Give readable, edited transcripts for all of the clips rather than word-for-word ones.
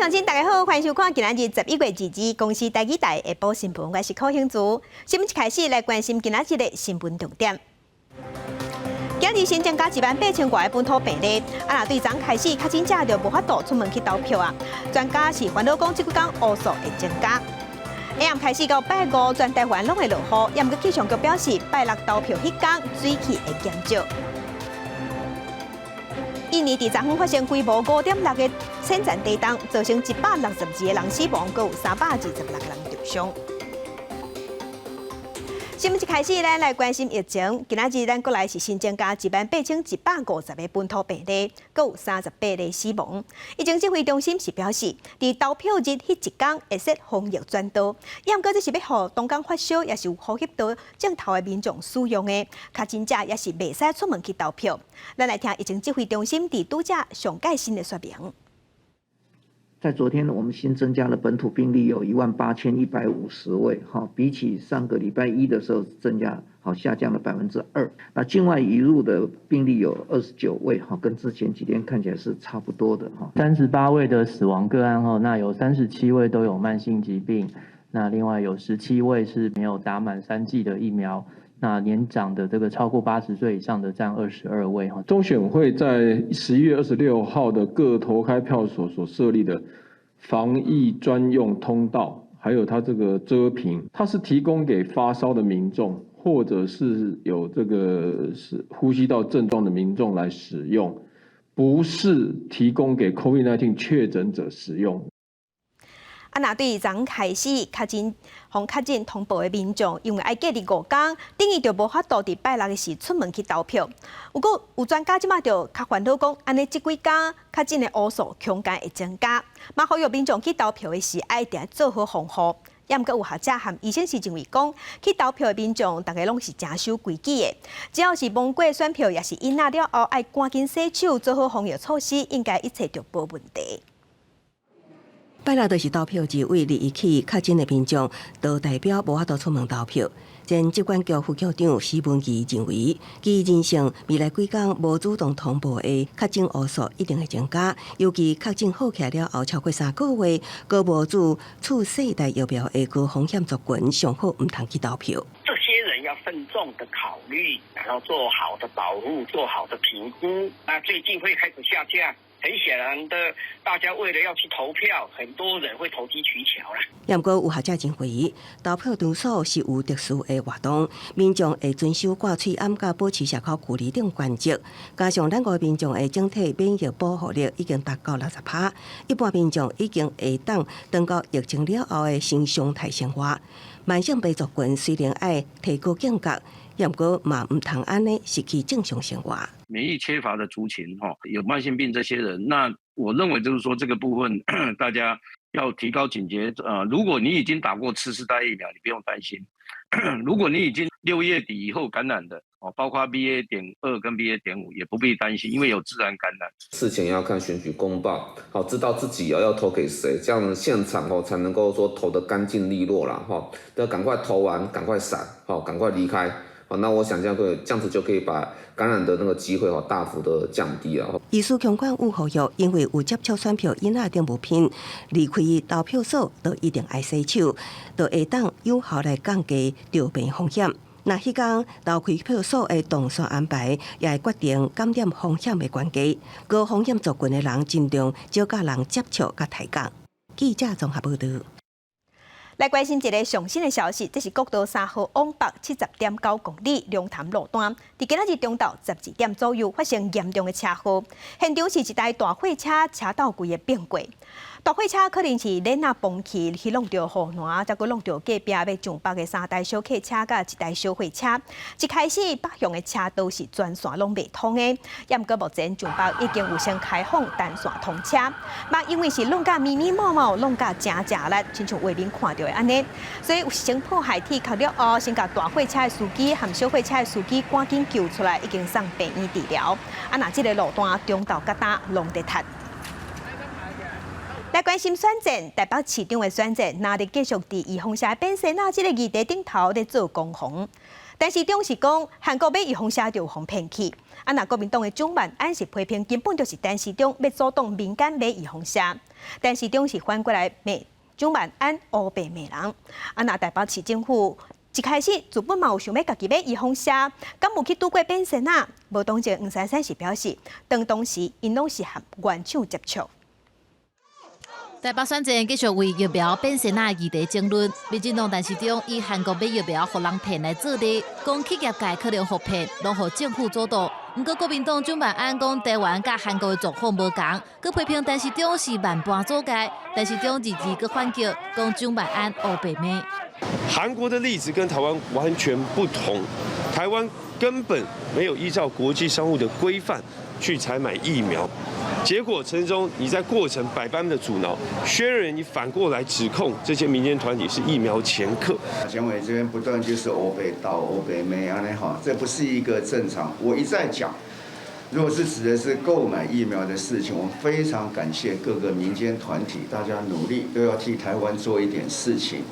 乡亲大家好，欢迎收看今仔日11月2日公司台语台下晡新闻，我是柯兴珠。新闻一开始来关心今仔日的新闻重点。今日新增加18000多个本土病例，若对昨开始确诊者就无法度出门去投票啊。专家是烦恼讲这几天乌数会增加。下暗开始到拜五，全台湾拢会落雨，也毋过气象局表示，拜六投票迄天水气会减少。印尼第昨昏发生规模5.6个深层地震，造成162个人死亡，共有326个人重伤。新闻一开始，咱来关心疫情。今仔日咱国内是新增加18150个本土病例，共有38个死亡。疫情指挥中心是表示，伫投票日迄一天会设防疫专道，也毋过这是要互东港发烧也是有呼吸道症头的民众使用的。确诊者也是袂使出门去投票。咱来听疫情指挥中心伫拄则上盖新的说明。在昨天，我们新增加了本土病例有18150位，比起上个礼拜一的时候下降了2%。那境外移入的病例有29位，跟之前几天看起来是差不多的。38位的死亡个案后，那有37位都有慢性疾病，那另外有17位是没有打满3剂的疫苗。那年长的这个超过80岁以上的占22位哈。中选会在11月26号的各投开票所设立的防疫专用通道，还有它这个遮屏，它是提供给发烧的民众或者是有这个呼吸道症状的民众来使用，不是提供给 COVID-19 确诊者使用。若对昨开始确诊通报的民众，因为要隔离5天，等于就无法度伫拜六的时出门去投票。不过有专家即马就较烦恼讲，安尼这几天确诊的乌数恐惊会增加，嘛呼吁民众去投票的时爱定做好防护。也毋过有学者和医生是认为讲，去投票的民众大家拢是真守规矩的，只要是蒙过选票，也是因那了后爱赶紧洗手，做好防疫措施，应该一切就无问题。拜六就是投票日，为日起确诊的民众，都代表无法度出门投票。前疾管局副局长施文琪认为，基于人性，未来几天无主动通报的确诊乌数一定会增加，尤其确诊好起来了后超过3个月，高无主处世代疫苗的高风险族群，上好唔通去投票。这些人要慎重的考虑，然后做好的保护，做好的评估。那最近会开始下架。很显然的，大家为了要去投票，很多人会投机取巧啦。也毋过有学者认为，投票场所是有特殊的活动，民众会遵守挂嘴暗甲保持社交距离等原则。加上咱国民众的整体免疫保护力已经达到60%，一般民众已经会当等到疫情了后的新常态生活。慢性病族群虽然爱提高警觉，也毋过嘛唔通安尼失去正常生活。免疫缺乏的族群有慢性病这些人，那我认为就是说这个部分大家要提高警觉。如果你已经打过次世代疫苗，你不用担心。如果你已经6月底以后感染的包括 BA.2 跟 BA.5 也不必担心，因为有自然感染。事前要看选举公报，知道自己要投给谁，这样现场才能够说投得干净利落啦。要赶快投完，赶快闪，赶快离开。那我想这样子就可以把感染的那个机会大幅的降低了。医师强管有呼吁，因为有接触选票因仔等物品，离开投票所都一定爱洗手，就会当有效来降低着病风险。那迄天投开票所的动线安排，也会决定感染风险的关键。高风险族群的人尽量少甲人接触甲抬杠。记者综合报道。来关心一个上新的消息，这是国道3号往北70.9公里龙潭路段，伫今仔日中昼12点左右发生严重的车祸，现场是一台大货车车道规的变轨。大货车可能是恁啊崩去弄到河南，再佫弄到隔壁要上北的3台小客车甲1台小货车。一开始北向的车道是全线拢未通的，也毋过目前上北已经有先开放单线通车。嘛因为是弄甲密密麻麻，弄甲真力，亲像画面看到的安尼，所以有先破坏体壳了后，先甲大货车的司机和小货车的司机赶紧救出来，已经送病院治疗。那这个路段中昼甲打拢在塌。来关心选战，台北市长的选战，那得继续伫宜丰社变成那这个议题顶头在做攻防。但是中是讲韩国买预防车就有防骗去。那国民党的蒋万安是批评根本就是陈时中要阻挡民间买预防车，陈时中是反过来骂蒋万安乌白骂人。那台北市政府一开始自本嘛有想要家己买预防车，敢有去拄过变线啊？无当前黄珊珊是表示，当时因拢是和原厂接触。台北选战继续为疫苗变线啊议题争论，民进党陈时中以韩国买疫苗互人骗来做例，讲企业界可能互骗，拢互政府主导。不过国民党蒋万安讲台湾甲韩国的状况无同，佮批评陈时中是万般阻碍。陈时中日佮反击，讲蒋万安乌白骂。韩国的例子跟台湾完全不同，台湾根本没有依照国际商务的规范去采买疫苗。结果陈时中你在过程百般的阻挠，薛仁你反过来指控这些民间团体是疫苗掮客。蒋委这边不断就是欧北到欧北妹啊，这不是一个正常。我一再讲，如果是指的是购买疫苗的事情，我非常感谢各个民间团体，大家努力都要替台湾做一点事情。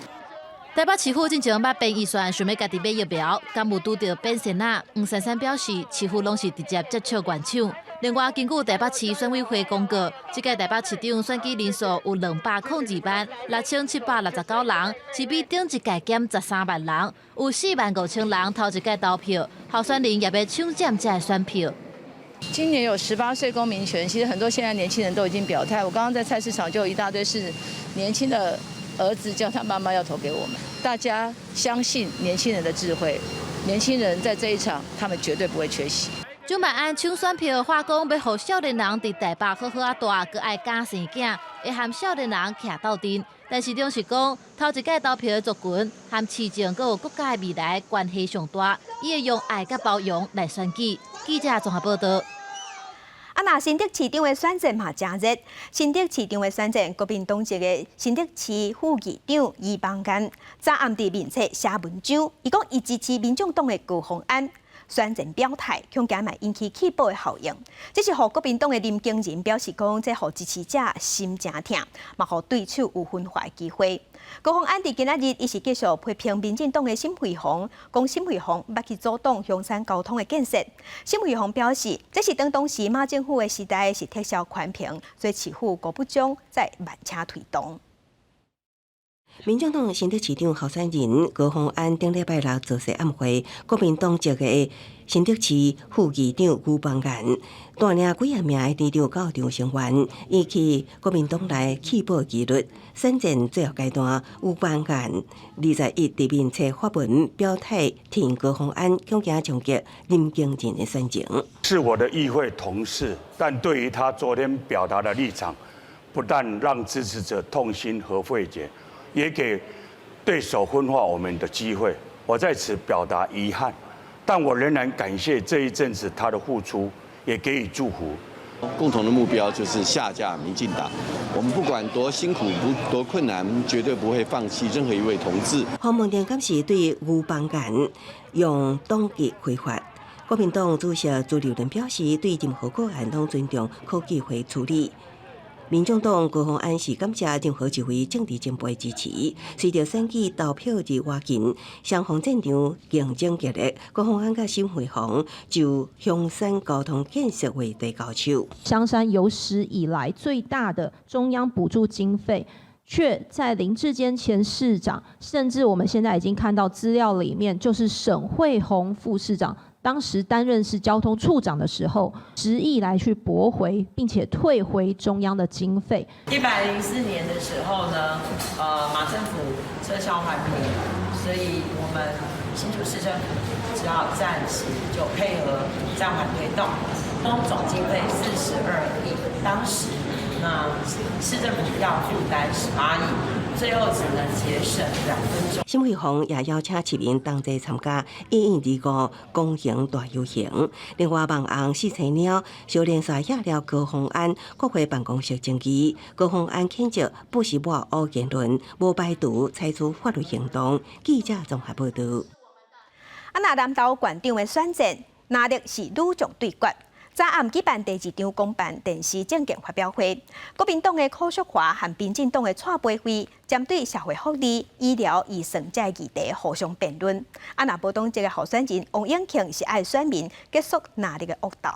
台北市府进前捌变预算，想要家己买疫苗，敢有拄到变线啊？黄珊珊表示，市府拢是直接接触原厂。另外，根据台北市选委会公告，这届台北市长选举人数有202万，6769人，是比顶一届减13万人，有45000人头一届投票，候选人也要抢占这选票。今年有18岁公民权，其实很多现在年轻人都已经表态。我刚刚在菜市场就有一大堆是年轻的儿子叫他妈妈要投给我们，大家相信年轻人的智慧，年轻人在这一场他们绝对不会缺席。蒋万安抢选票，话讲要让少年人伫台北好好啊大，佮爱教生囝，会和少年人徛斗阵。但是中是讲，头一届投票的族群，和市政佮有国家的未来关系上大，伊会用爱甲包容来选举。记者综合报道。那新竹市长的选战嘛真热，新竹市长的选战，国民党籍的新竹市副议长余邦彦昨暗伫面册写文章，伊讲伊支持民众党的高虹安。选战表态，恐惊嘛引起气爆的效应。这是互国民党的林经仁表示讲，这互支持者心真痛，嘛互对手有分化的机会。高虹安伫今仔日，伊是继续批评民进党的沈慧虹，讲沈慧虹捌去阻挡香山交通的建设。沈慧虹表示，这是当时马政府的时代是撤销宽屏，所以市府国不将再慢车推动。民众党新竹市长候选人高虹安顶礼拜六造势暗会，国民党籍的新竹市副议长余邦彦带领几啊名的地场到场成员，以及国民党内起步纪律。选战最后阶段，余邦彦21伫面册发文表态，替高虹安恐惊冲击林经仁的选情。是我的议会同事，但对于他昨天表达的立场，不但让支持者痛心和费解。也给对手分化我们的机会，我在此表达遗憾，但我仍然感谢这一阵子他的付出，也给予祝福。共同的目标就是下架民进党，我们不管多辛苦、多困难，绝对不会放弃任何一位同志。黄孟典今时对余邦彦用党纪挥发，国民党主席朱立伦表示，对任何个案都尊重科技会处理。民众党高虹安是感谢任何一位政治前辈支持，随着选举投票日接近，双方战场竞争激烈，高虹安甲沈慧虹就香山交通建设为对高手。香山有史以来最大的中央补助经费，却在林志坚前市长，甚至我们现在已经看到资料里面，就是沈慧虹副市长。当时担任是交通处长的时候，执意来去驳回，并且退回中央的经费。104年的时候呢，马政府撤销环评，所以我们新竹市政府只好暂时就配合暂缓推动，总经费42亿，当时那市政府要负担18亿。最后只能节省2分钟。沈慧虹也邀请市民同齐参加115公行大游行。另外，望红4青鸟小连续压了高虹安国会办公室争议，高虹安谴责不实抹黑言论，无排除采取法律行动。记者综合报道。那南投县长的选战，哪里是女将对决？早暗举办第2场公办电视政见发表会，国民党的柯淑华和民进党的蔡培慧针对社会福利、医疗、医生这议题互相辩论。若无党籍的候选人王永庆是爱选民结束哪里的恶斗？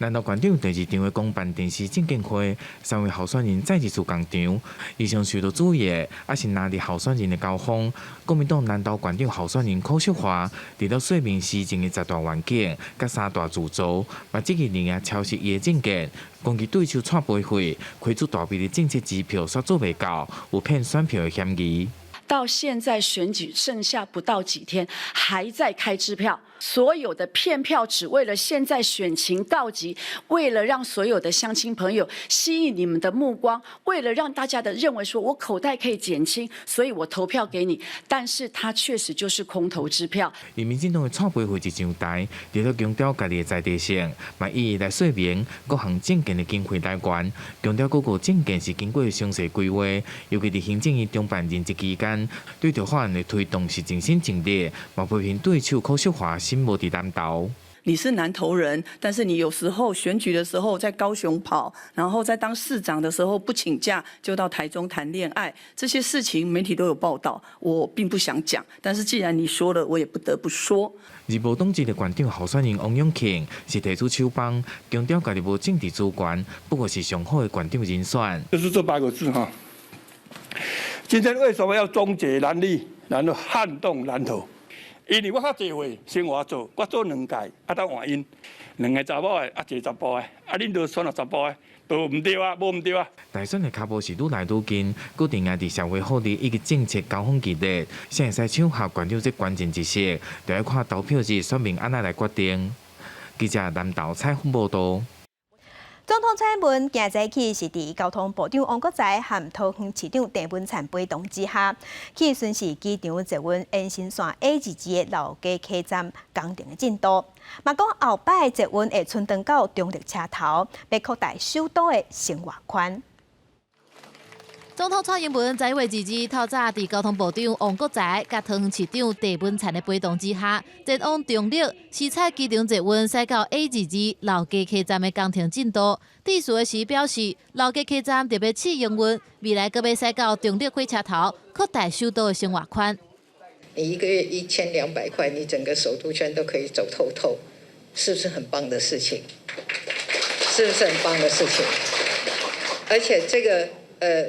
南投县长第2场的公办电视政见会，3位候选人再次同场，以上受到注意的，也是哪里候选人的交锋。国民党南投县长候选人柯淑华，除了说明施政的10大愿景、甲3大主轴，把这个年啊抄袭伊的政见，攻击对手蔡培慧开出大笔的政策支票煞做未到，有骗选票的嫌疑。到现在选举剩下不到几天，还在开支票，所有的骗票只为了现在选情告急，为了让所有的乡亲朋友吸引你们的目光，为了让大家的认为说我口袋可以减轻，所以我投票给你，但是他确实就是空头支票。而民进党的蔡培慧一上台，除了强调家己的在地性，嘛以来说明各项政见的经费来源，强调各个政见是经过详细规划，尤其伫行政院中办任职期间。对着法案的推动是尽心尽力，嘛批评对手柯淑华心无伫南投。你是南投人，但是你有时候选举的时候在高雄跑，然后在当市长的时候不请假就到台中谈恋爱，这些事情媒体都有报道，我并不想讲，但是既然你说了，我也不得不说。而无党籍的县长候选人王永庆是提出手帮，强调家己无政治资源，不过是上好的县长人选。就是这8个字哈。今天为什么要终结蓝绿，然后撼动南投？因为我较侪岁生活做，我做2届，当换因2个查某的，一个查甫的，恁都选了查甫的，都唔对啊，无唔对啊。大选的脚步是愈来愈近，固定在伫社会福利以及政策高峰期内，谁会使抢下县长这关键一席，就要看投票日选民安怎来决定。记者南投采访报道。总统蔡英文今早起是伫交通部长王国材和桃园市长郑文灿陪同之下，去巡视机场坐稳延伸线 A2G 的老街客站工程的进度。嘛讲后摆坐稳会顺登到中立车头，要扩大首都的生活圈。总统蔡英文在位之日，透早伫交通部长王国材、甲桃园市长郑文灿的陪同之下，前往中立西采机场坐稳驶到 A2G 老街客站的工程进度。地事的时表示，老街客站特别试营运，未来阁要驶到中立火车头，扩大首都的生活圈。你1个月1200块，你整个首都圈都可以走透透，是不是很棒的事情？是不是很棒的事情？而且这个。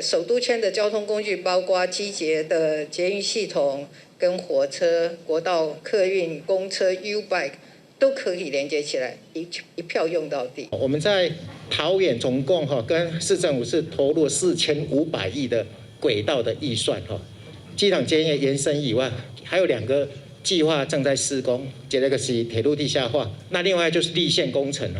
首都圈的交通工具包括机捷的捷运系统、跟火车、国道客运、公车、U-Bike 都可以连接起来，一票用到底。我们在桃园总共跟市政府是投入4500亿的轨道的预算机场捷运延伸以外，还有2个计划正在施工，一个是铁路地下化，那另外就是立线工程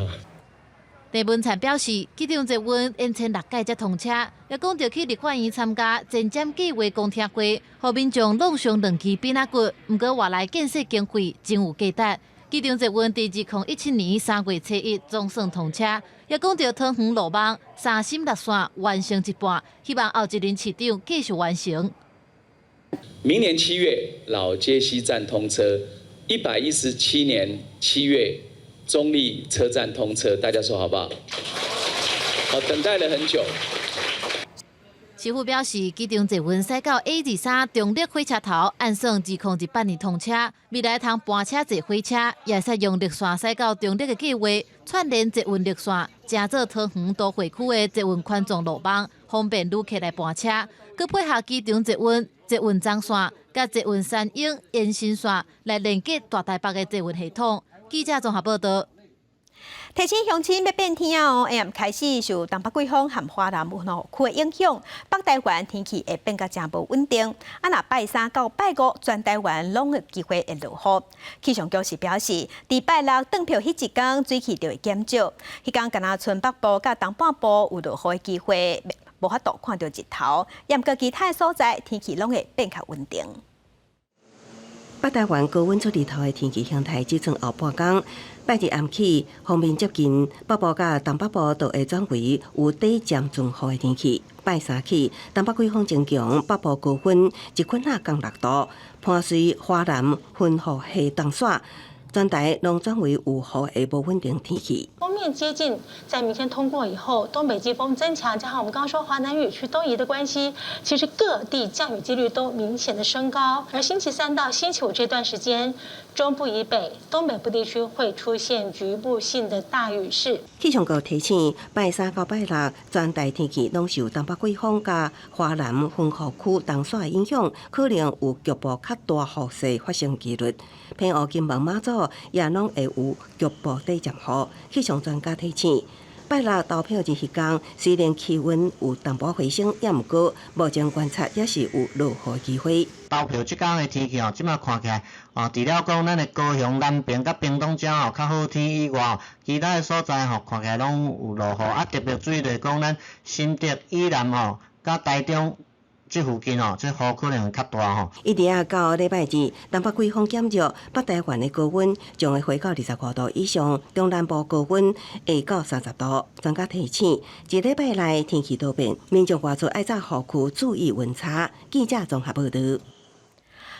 郑文灿表示，机场坐稳延前6届才通车，也讲到去立法院参加前瞻计划公听会，互民众弄上2支扁仔骨。不过外来建设经费真有价值。机场坐稳伫2017年3月初1总算通车，也讲到桃园路网3心6线完成一半，希望后一任市长继续完成。明年7月老街西站通车，117年7月。中立车站通车，大家说好不好？好，等待了很久。市府表示，机场坐稳驶到 A23中立火车头，按算2018年通车，未来通搬车坐火车，也使用绿线驶到中立的计划，串联坐稳绿线，加做桃园都会区的坐稳宽纵路网，方便旅客来搬车。佮配合机场坐稳棕线，甲坐稳3英延伸线来连接大台北的坐稳系统。记者综合报道。提醒乡亲要变天哦！下暗开始受东北季风和华南云雨区的影响，北台湾天气会变甲真无稳定。若拜3到拜5，全台湾拢有机会会落雨。气象局是表示，伫拜6转票迄一天，水气就会减少。迄天敢若剩北部甲东半部有落雨的机会，无法度看到日头。毋过其他的所在天气拢会变较稳定。北台湾高温出日头的天气形态，即阵后半天，拜日暗起，锋面接近北部甲东北部，都会转为有短暂阵雨的天气。拜3起，东北季风增强，北部高温1均降6度，伴随华南云雨下东线，全台拢转为有雨的无稳定天气。锋面接近，在明天通过以后，东北季风增强，加上我们刚刚说华南雨区东移的关系，其实各地降雨几率都明显的升高。而星期三到星期五这段时间，中部以北、东北部地区会出现局部性的大雨势。气象局提醒，拜三到拜六，全台天气拢受东北季风加华南分河区东线的影响，可能有局部较大雨势发生几率。偏乌金门马祖也拢会有局部短暂雨。气象专家提醒，拜六投票日迄天，虽然气温有淡薄回升，也毋过目前观察也是有落雨机会。投票即天的天气即马看起来，除了讲咱的高雄南边甲屏东遮较好天以外，其他的所在看起来拢有落雨，特别注意就是讲咱新竹以南甲台中。这附近这雨可能会较大一直到礼拜日，东北季风减弱，北台湾的高温将会回到25度以上，中南部高温会到30度。专家提醒，一礼拜内天气多变，民众外出爱在雨区注意温差。记者综合报道。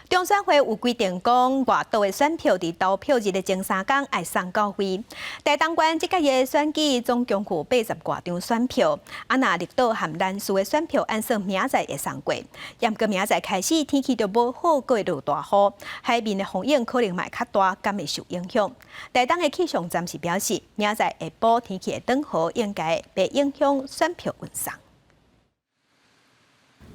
中选会有规定讲，外岛的选票伫投票日的前3天爱送到位。台东县即届的选举总共有80多张选票，若绿岛和南市的选票按算明仔会送过。也毋过明仔开始天气就无好，过会落大雨，海面的风影可能嘛较大，敢会受影响。台东的气象暂时表示，明仔下晡天气会转好，应该袂影响选票运送。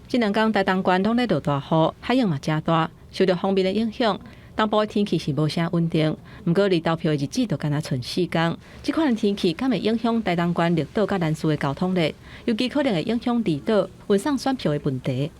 这2天台东县拢咧落大雨，海涌嘛真大。受到风面的影响，东部的天气是无啥稳定。不过离投票的日子就敢若剩4天，这款的天气敢会影响台东县绿岛甲南市的交通呢？尤其可能会影响离岛运送选票的问题。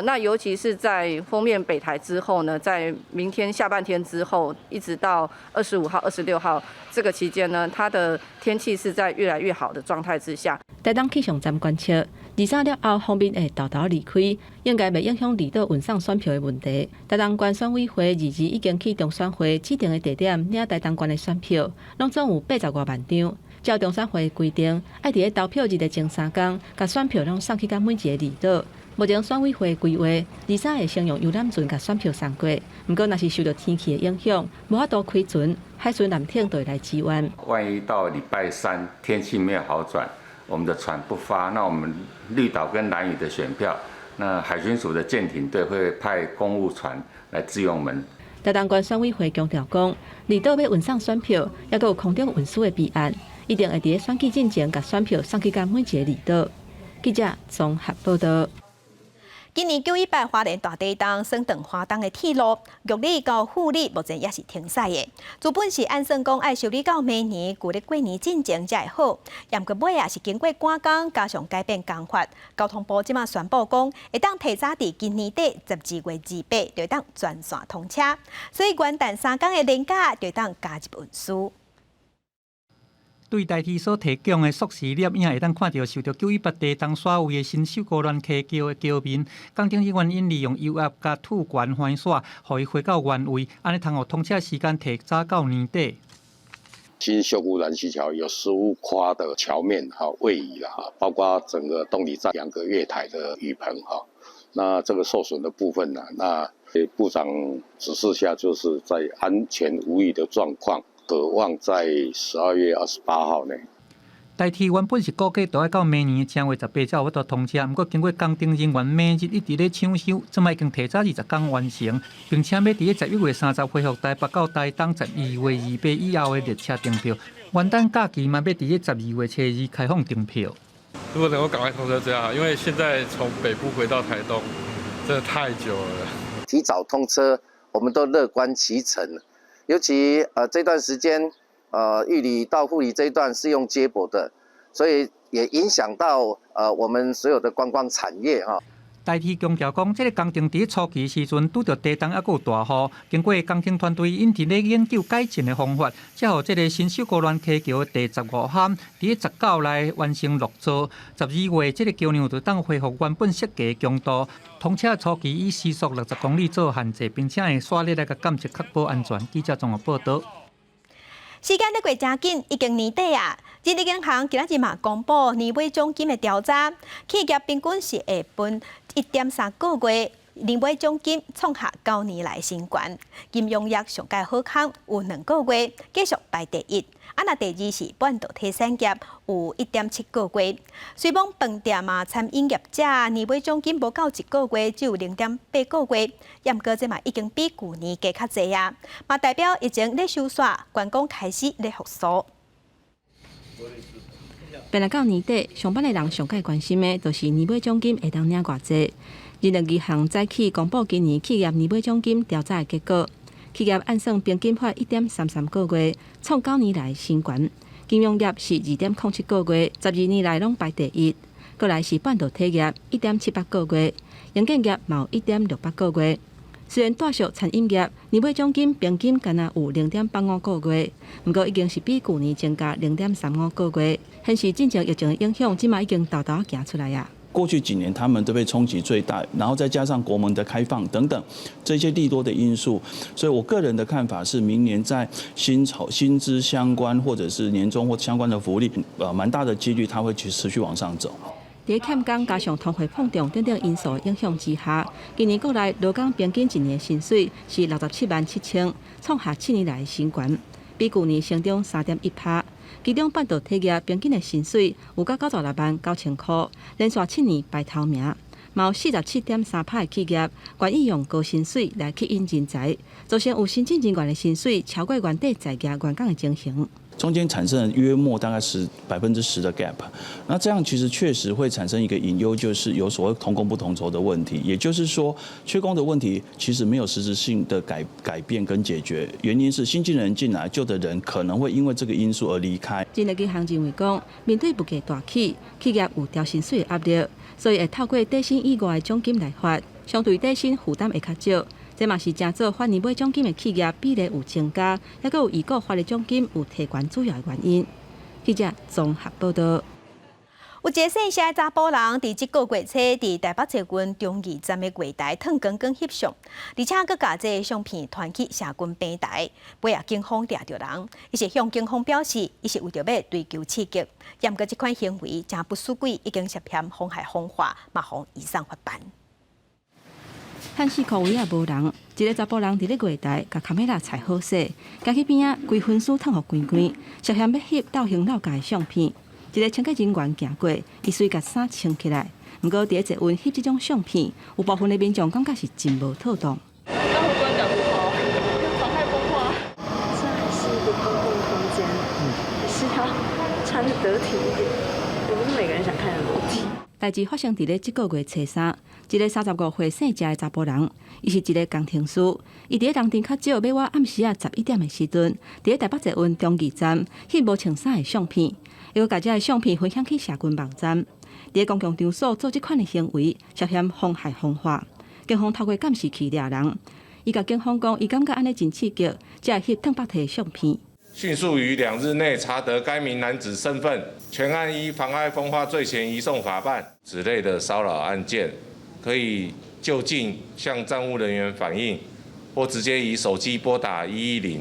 那尤其是在封面北台之后呢，在明天下半天之后，一直到25号、26号这个期间呢，它的天气是在越来越好的状态之下。台东气象站观测，23了后风面会豆豆离开，应该袂影响离岛运送选票的问题。台东县选委会22日已经启动选会指定的地点领台东县的选票，拢总有80多万张。照中选会规定，爱伫咧投票日的前3天，甲选票拢送去到每一个离岛。目前选委会规划23会先用游览船甲选票送过，不过若是受到天气的影响，无法度开船，海巡舰艇就会来支援。万一到礼拜3天气没有好转，我们的船不发，那我们绿岛跟兰屿的选票，那海巡署的舰艇队会派公务船来支援我们。台东县选委会强调讲，离岛要运送选票，也有空中运输的备案，一定会伫咧选举进前甲选票送去到每一个离岛。记者综合报道。今年918花莲大地东升长花东的铁路，玉里到富里目前也是停驶的。原本是按算讲爱修理到明年，旧历过年进前才会好。也毋过尾也是经过赶工，加上改变工法，交通部即马宣布讲，会当提早伫今年底12月28就会当全线通车，所以元旦3天的年假就会当加入运输。对台铁所提供的缩时摄影，会当看到受到918地东耍位的新秀高乱溪桥的桥面，工程人员因利用油压加土管翻刷，互伊回到原位，安尼通互通车时间提早到年底。新秀姑兰溪桥有15跨的桥面位移了包括整个动力站2个月台的雨棚那这个受损的部分那部长指示下，就是在安全无虞的状况。渴望在12月28号呢。台铁原本是估计都要到明年10月18才有法度通车，不过经过工程人员每日一直咧抢修，即卖已经提早20天完成，并且要伫咧11月30恢复台北到台东12月28以后的列车订票。元旦假期嘛要伫咧12月初2开放订票。如果能够赶快通车最好，因为现在从北部回到台东真的太久了。提早通车，我们都乐观其成。尤其这段时间，玉里到富里这一段是用接驳的，所以也影响到我们所有的观光产业台铁强调讲，这个工程伫初期时阵拄到地动还有大雨，经过工程团队因伫咧研究改进的方法，才互这个新秀高乱溪桥第15巷伫19内完成落座。12月这个桥梁就当恢复原本设计的强度。通车初期以时速60公里做限制，并且会刷力来个监测确保安全。记者综合报道。时间咧过真紧，已经年底啊！人力银行今仔日嘛公布年尾奖金的调查，企业平均是会分1.3个月，年尾奖金创下9年来新高，金融业上届好康有2个月继续排第1，那第2是半导体产业有1.7个月。虽望饭店餐饮业者年尾奖金无到1个月，只有0.8个月，不过这已经比去年加较济啊，嘛代表已经咧收煞，观光开始咧复苏。本来到年底，上班的人上界关心的，就是年尾奖金会当领偌济。人力银行早起公布今年企业年尾奖金调查的结果，企业按算平均发1.33个月，创9年来新高。金融业是2.07个月，12年来拢排第1。过来是半导体业1.78个月，营建业嘛有1.68个月。虽然大小餐饮业年尾奖金平均敢若有0.85个月，不过已经是比去年增加0.35个月，显示进前疫情的影响，即马已经豆豆行出来啊。过去几年他们都被冲击最大，然后再加上国门的开放等等这些利多的因素，所以我个人的看法是，明年在薪资相关或者是年终或相关的福利，蛮大的几率它会持续往上走。在欠工加上通货膨胀等等因素影响之下，今年国内劳工平均一年薪水是677000，创下7年来新高，比去年成长3.1%。其中半导体业平均的薪水有到969000块，连续7年排头名。嘛有47.3%的企业愿意用高薪水来吸引人才，造成有新进人员的薪水超过原地在业员工的情形。中间产生了约莫大概10%的 gap， 那这样其实确实会产生一个隐忧，就是有所谓同工不同酬的问题。也就是说，缺工的问题其实没有实质性的改变跟解决，原因是新进人进来，旧的人可能会因为这个因素而离开。人力银行认为讲，面对物价大起，企业有调薪水的压力，所以会透过底薪以外的奖金来发，相对底薪负担会较少。这嘛是正做发年尾奖金的企业比例有增加，也佮有预估发的奖金有提悬主要的原因。记者综合报道。有一个姓谢的查甫人，伫即个月初伫台北捷运中义站的月台烫光光翕相，而且佮把这相片传去社群平台，尾也警方抓着人。伊是向警方表示，伊是为着要追究刺激，不过这款行为真不属轨，已经涉嫌妨害风化，嘛互移送法办。探视口位也无人，一个查甫人伫咧月台，甲卡米拉踩好势，甲去边仔规分数烫互关关，涉嫌要翕倒行绕街的相片。一个清洁人员行过，伊随甲衫穿起来。不过伫咧捷运翕这种相片，有部分的民众感觉是真无妥当。那会不会感不好？妨害风化。这还是一个公共空间，还是要穿得得体一点。也不是每个人想看的裸体。代志发生伫咧即个月初3，一个35岁姓谢的查甫人，伊是一个工程师，伊伫咧人丁较少，要我暗时11点的时阵，伫咧台北捷运中义站翕无穿衫的相片，又甲这个相片分享去社群网站，伫咧公共场所做即款的行为，涉嫌妨害风化。警方透过监视器抓人，伊甲警方讲，伊感觉安尼真刺激，才会翕烫白体的相片。迅速于2日内查得该名男子身份，全案依妨害风化罪嫌移送法办。此类的骚扰案件，可以就近向站务人员反映，或直接以手机拨打110，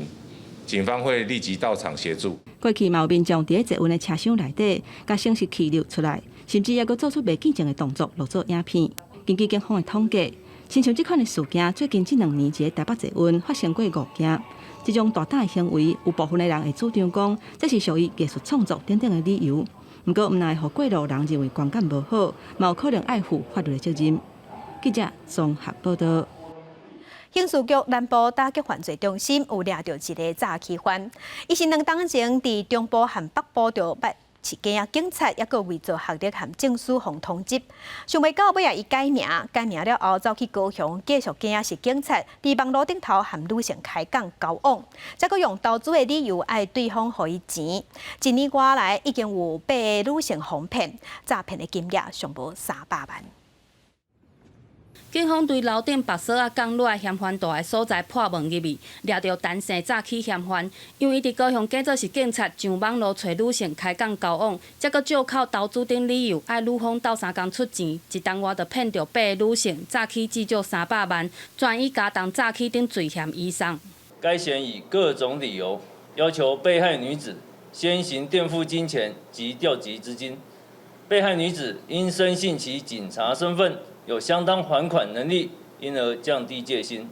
警方会立即到场协助。过去嘛有民众伫咧捷运的车厢内底，甲显示器流出来，甚至还佫做出袂见证的动作，录做影片。根据警方的统计，亲像这款的事件，最近这2年伫台北捷运发生过5件。这种大胆的行为，有部分的人会主张讲，这是属于艺术创作等等的理由。不过，毋奈互过路人认为观感无好，嘛有可能爱负法律的责任。记者综合报道。刑事局南部打击犯罪中心有抓到一个诈欺犯，伊是2档前伫中部和北部着捌市警察，也佫伪造学历和证书互通缉。想袂到尾仔伊改名了后，走去高雄继续是警察，伫网络顶头和女性开讲交往，再佫用投资的理由爱对方互伊钱。1年多来，已经有8个女性哄骗，诈骗的金额上无300万。警方对楼顶白锁港落嫌犯大个所在破门入去，抓到单性诈欺嫌犯。因为伊伫高雄假做是警察，上网络找女性开讲交往，再佫借口投资等理由，爱女方斗相共出钱，一档外就骗到8个女性，诈欺至少300万，转以加重诈欺等罪嫌移送。该嫌以各种理由要求被害女子先行垫付金钱及调集资金，被害女子因深信其警察身份有相当还款能力，因而降低戒心，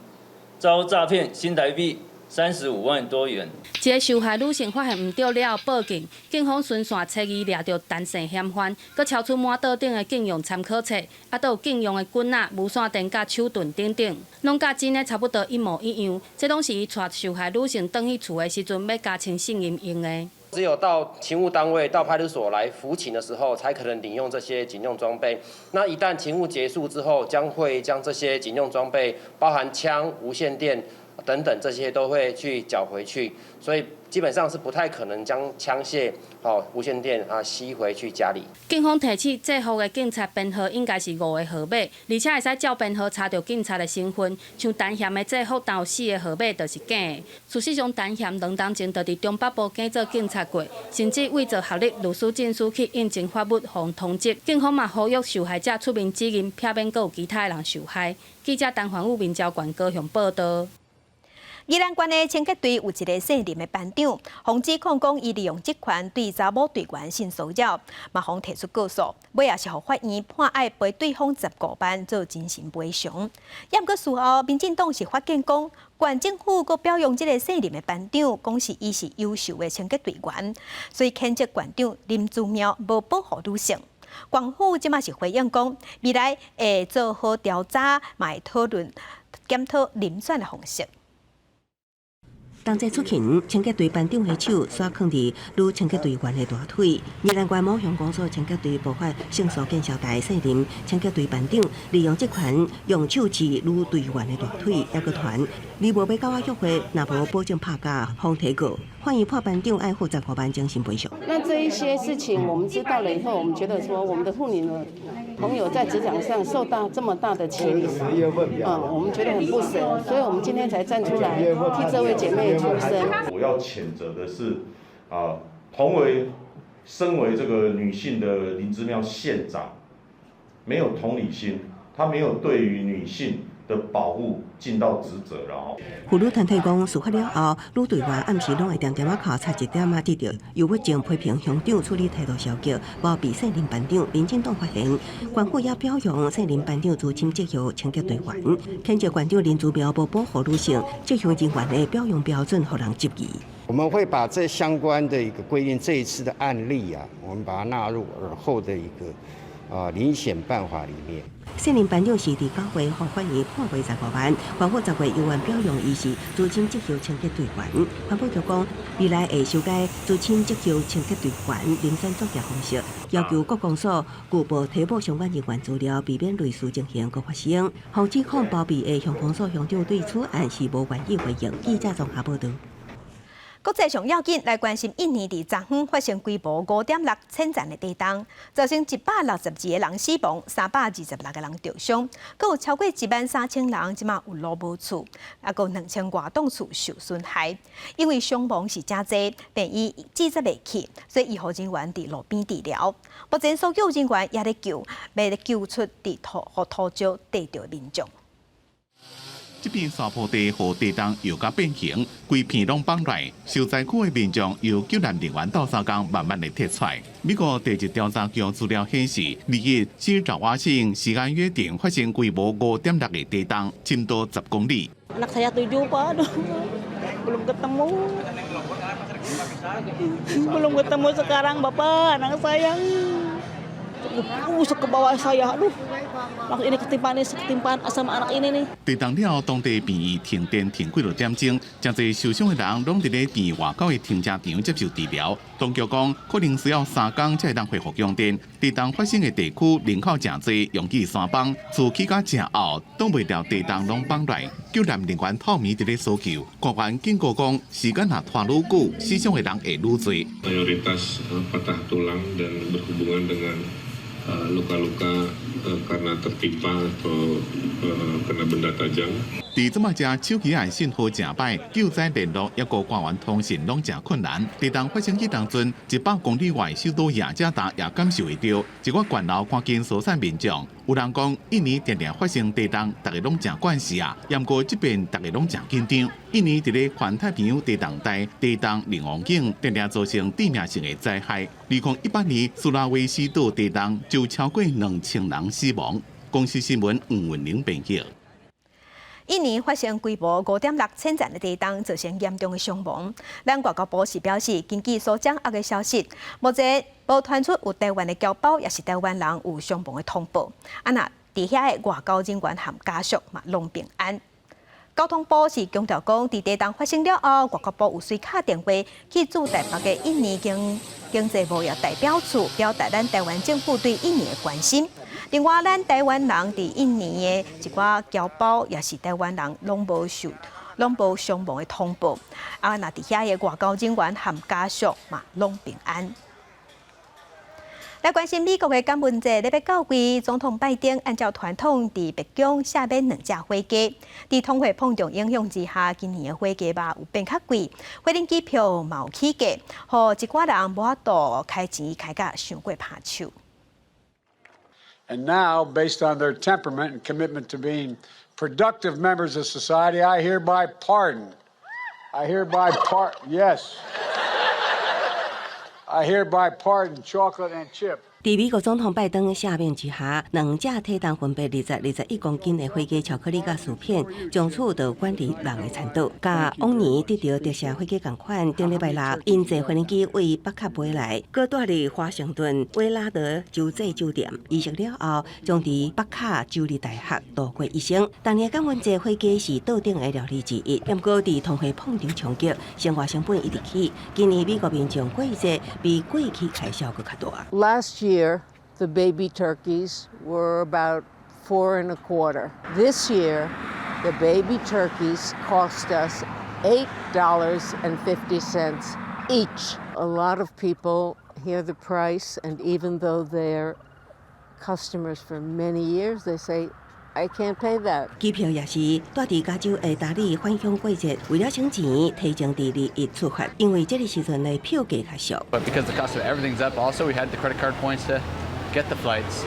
遭诈骗新台币35万多元。一个受害女性发现唔对了后报警，警方顺线找伊掠到单线嫌犯，佮超出满桌顶的警用参考册，啊，都有警用的棍仔、无线电、甲手盾等等，拢甲真的差不多一模一样。这拢是伊带受害女性返去厝的时阵要加清信任用的。只有到勤务单位、到派出所来服勤的时候，才可能领用这些警用装备。那一旦勤务结束之后，将会将这些警用装备，包含枪、无线电等等，这些都会去缴回去。所以基本上是不太可能将枪械、无线电吸回去家里。警方提起制服的警察编号应该是5个号码，而且会使照编号查到警察的身份。像陈贤的制服，但有4个号码就是假的。事实上，陈贤2年前就伫中北部假做警察过，甚至为做效力律师证书去应征法务互通缉。警方嘛呼吁受害者出面指认，避免阁有其他人受害。记者陈环宇、面交管高雄报道。宜兰县的清洁队有一个姓林的班长，防指控讲伊利用职权对查某队员性骚扰，嘛方提出告诉，尾也是互法院判爱赔对方15万做精神赔偿。也毋过事后，民进党是发现讲，县政府阁表扬这个姓林的班长，讲是伊是优秀的清洁队员，所以谴责县长林姿妙无保护女性。县府即马是回应讲，未来会做好调查，嘛会讨论检讨遴选的方式。同齐出勤，清洁队班长的手刷放伫女清洁队员的大腿。宜兰县某乡公所清洁队爆发性骚见小台姓林清洁队班长利用职权用手指女队员的大腿，还个团，你无要交我约会，若无保证拍假，方提告。欢迎判班长爱负15万精神赔偿。那这一些事情我们知道了以后，我们觉得说我们的妇女朋友在职场上受到这么大的欺凌，我们觉得很不舍，所以我们今天才站出来替这位姐妹出声。我要谴责的是，身为这个女性的林姿妙县长，没有同理心，她没有对于女性的保护尽到职责了哦。妇女团体讲，事发了后，女队员暗时拢会点点靠差一点得到由我正批评乡长处理态度消极，包庇姓林班长。民进党发现，县府也表扬姓林班长资深职业清洁队员，谴责县长林姿妙无保护女性，这项人员的表扬标准互人质疑。我们会把这相关的一个规定，这一次的案例我们把它纳入而后的一个遴选办法里面。姓林班长是伫9月互法院判赔15万，县府10月又按表扬伊是资深职业清洁队员。县府就讲，未来会修改资深职业清洁队员遴选作业方式，要求各公所具报提报相关人员资料，避免类似情形搁发生。防指控包庇的乡公所乡长对此案是无愿意回应。记者综合报道。国际上要紧来关心，印尼伫昨昏发生规模5.6千层的地震，造成162个人死亡，326个人受伤，阁有超过13000人即马有路无厝，也阁2000多栋厝受损害。因为伤亡是真侪，病医记载袂起，所以医护人员伫路边治疗。目前所有人员也在救，要救出伫土石跌着的民众。这片沙坡地和地动又甲变形，规片拢崩来，受灾区的民众由救援人员到3工慢慢地撤出来。美国地质调查局资料显示，2日西爪哇省时间约定发生规模5.6的地动，深度10公里。Anak saya 7 Pak, belum ketemu. Belum ketemu sekarang Bapak, anak saya. Usuk ke bawah saya, aduh. Langsung ini ketimpaan sama anak ini nih. 地动了后，当地病院停电停几多点钟，真侪受伤的人拢伫咧病院外口的停车场接受治疗。当局讲，可能需要3工才会当恢复用电。地动发生的地区人口真侪，用去3帮，厝起到正后，挡袂了地动拢崩来。救援人员透明伫咧搜救，官员警告讲，时间若拖愈久，死伤的人会愈多。Mayoritas patah tulang dan berhubungan dengan luka-luka karena tertimpa atau kena benda tajam。伫即马只手机案信号正歹，救灾联络抑个官员通讯拢真困难。地动发生去当阵，100公里外首都雅加达也感受会到，一个悬楼赶紧疏散民众。有人讲，印尼常常发生地动，大家拢真惯势啊。不过这边大家拢真紧张。印尼伫咧环太平洋地动带，地动令王境常常造成致命性的灾害。2018年苏拉威西岛地动就超过2000人死亡。公司新闻黄文玲编辑。印尼发生规模5.6千吨的地震，造成严重的伤亡。咱外交部是表示，根据所掌握的消息，目前无传出有台湾的侨胞也是台湾人有伤亡的通报。啊那伫遐的外交人员和家属嘛拢平安。交通部是强调讲，伫地震发生了后，外交部有随敲电话去驻台北的印尼经济贸易代表处，表达咱台湾政府对印尼的关心。另外，咱台湾人伫印尼的一寡侨胞，也是台湾人拢无伤亡的通报。啊，那伫遐的外交人员和家属嘛拢平安。来关心美国的感恩节，礼拜9日，总统拜登按照传统伫白宫下面2架飞机。伫通货膨胀影响之下，今年的飞机吧有变较贵，飞机机票嘛有起价，互一寡人无法度开钱开甲伤过拍手。And now, based on their temperament and commitment to being productive members of society, I hereby pardon. Yes. I hereby pardon chocolate and chip. 伫美国总统拜登下面之下，2架体重分别21公斤的飞机巧克力甲薯片，从此就管理人的产度。甲往年得到特赦飞机同款，顶礼拜6，因坐飞机为北卡飞来，搁住伫华盛顿威拉德州际酒店，仪式了后，将伫北卡州立大学度过一生。当年感恩节飞机是倒顶的料理之一，不过伫通货膨胀冲击，生活成本一直起，今年美国民众过节比过去开销搁较大。Last year, the baby turkeys were about $4.25. This year, the baby turkeys cost us $8.50 each. A lot of people hear the price, and even though they're customers for many years, they say, I can't pay that. 机票也是住伫加州的达利返乡过节，为了省钱，提前伫2日出发，因为这个时阵的票价较俗。But because the cost of everything's up, also we had the credit card points to get the flights.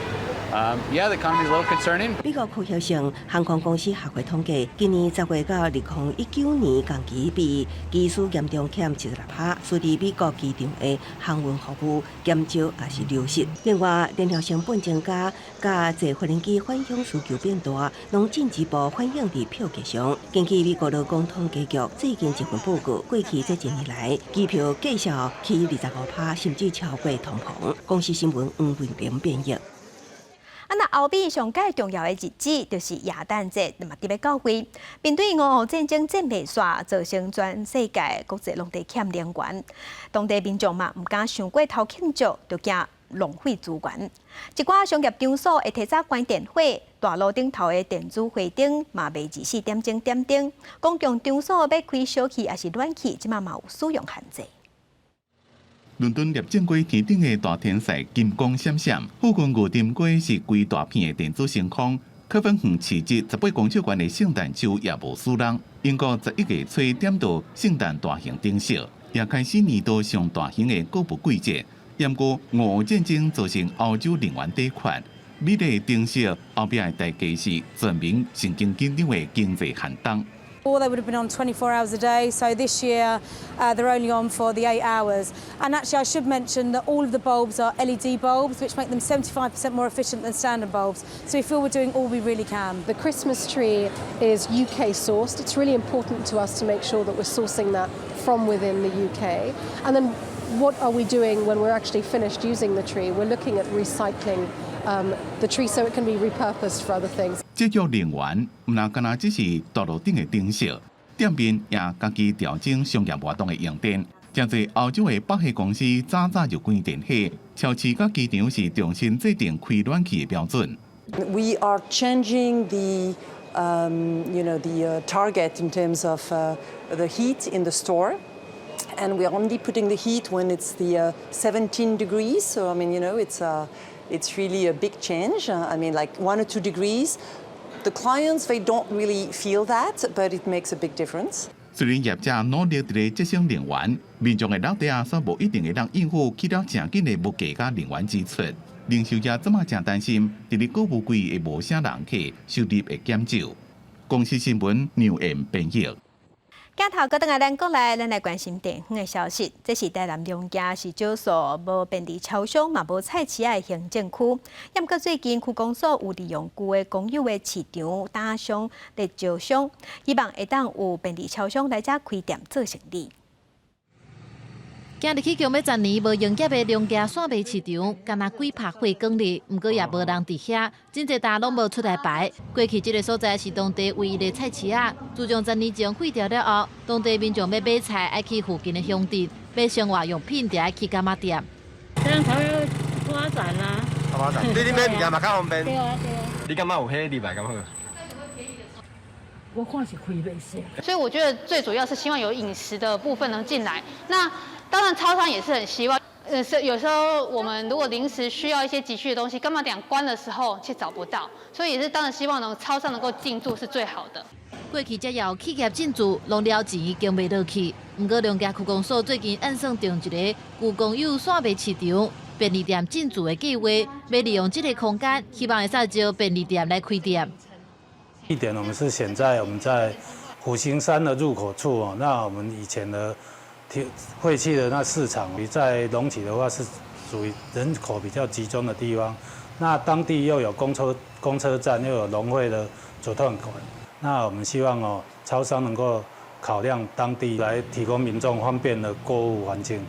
Yeah, the economy is a little concerning. 美国酷晓性航空公司协会统计，今年10月到2019年同期比机师严重欠76%，使得美国机场的航运服务减少也是流失。另外，燃料成本增加，加坐飞机返乡需求变大，拢进一步反映伫票价上。根据美国劳工统计局最近一份报告，过去这1年来，机票价销起25%，甚至超过通膨。公司新闻黄慧玲编译。那欧美上界重要的日子就是耶诞节，那么伫要9月，面对俄乌战争战袂煞，造成全世界国际拢在欠能源，当地民众嘛唔敢想过头庆祝，就惊浪费资源。一寡商业场所会提早关电火，大路顶头的电子火灯嘛未24点钟点灯，公共场所要开小气还是暖气，即嘛有使用限制。伦敦摄政街天顶的大天使金光闪闪，附近牛店街是规大片的电子星空。科芬园市集18公尺高的圣诞树也无输人。英国11月初点到圣诞大型灯饰，也开始年度上大型的购物季节。不过，俄乌战争造成欧洲能源短缺，美丽的灯饰后壁的代价是全民神经紧张的经济寒冬。Before they would have been on 24 hours a day, so this year they're only on for the 8 hours. And actually I should mention that all of the bulbs are LED bulbs, which make them 75% more efficient than standard bulbs. So we feel we're doing all we really can. The Christmas tree is UK sourced. It's really important to us to make sure that we're sourcing that from within the UK. And then what are we doing when we're actually finished using the tree? We're looking at recycling the tree so it can be repurposed for other things. 节约能源，唔那干那只是道路顶的灯饰，店面也家己调整商业活动的用电。真侪欧洲的北汽公司早就关电火，超市甲机场是重新制定开暖气的标准。We are changing the target in terms of the heat in the store. And we're only putting the heat when it's the 17 degrees. So I mean, it's really a big change. I mean, like 1 or 2 degrees. The clients, they don't really feel that, but it makes a big difference. 虽然业者努力伫咧节省能源，民众的脑袋啊，煞无一定会当应付起了正紧的物价甲能源支出。零售业怎么正担心，伫咧购物季会无啥人客，收入会减少。公司新闻牛 M 编译。镜头搁等下咱过来，咱来关心地方的消息。这是台南龙家是少数无便利超商嘛无菜市仔的行政区。不过最近区公所有利用旧的公有的市场打商来招商，希望会当有便利超商来遮开店做生意。今日起强要10年无营业的龙家线卖市场，敢若鬼拍火光日，毋过也无人伫遐，真侪单拢无出来排。过去这个所在是当地唯一的菜市仔，自从10年前废掉了后，当地民众要买菜爱去附近的商店，买生活用品就爱去柑仔店。这样才会发展啦。发展，你买物件嘛较方便。对啊对啊。你感觉有迄礼拜感觉？我看是亏袂少。所以我觉得最主要是希望有饮食的部分能进来。那当然，超商也是很希望。有时候我们如果临时需要一些急需的东西，干嘛店关的时候却找不到，所以也是当然希望超商能够进驻是最好的。过去才有企业进驻，弄了钱已经卖落去。不过龙家区公所最近按算定一个旧公有线卖市场便利店进驻的计划，要利用这个空间，希望会使招便利店来开店。地点我们是选在我们在虎形山的入口处哦。那我们以前的废弃的那市场，在龙崎的话是属于人口比较集中的地方。那当地又有公车站，又有农会的左段款。那我们希望哦，超商能够考量当地来提供民众方便的购物环境。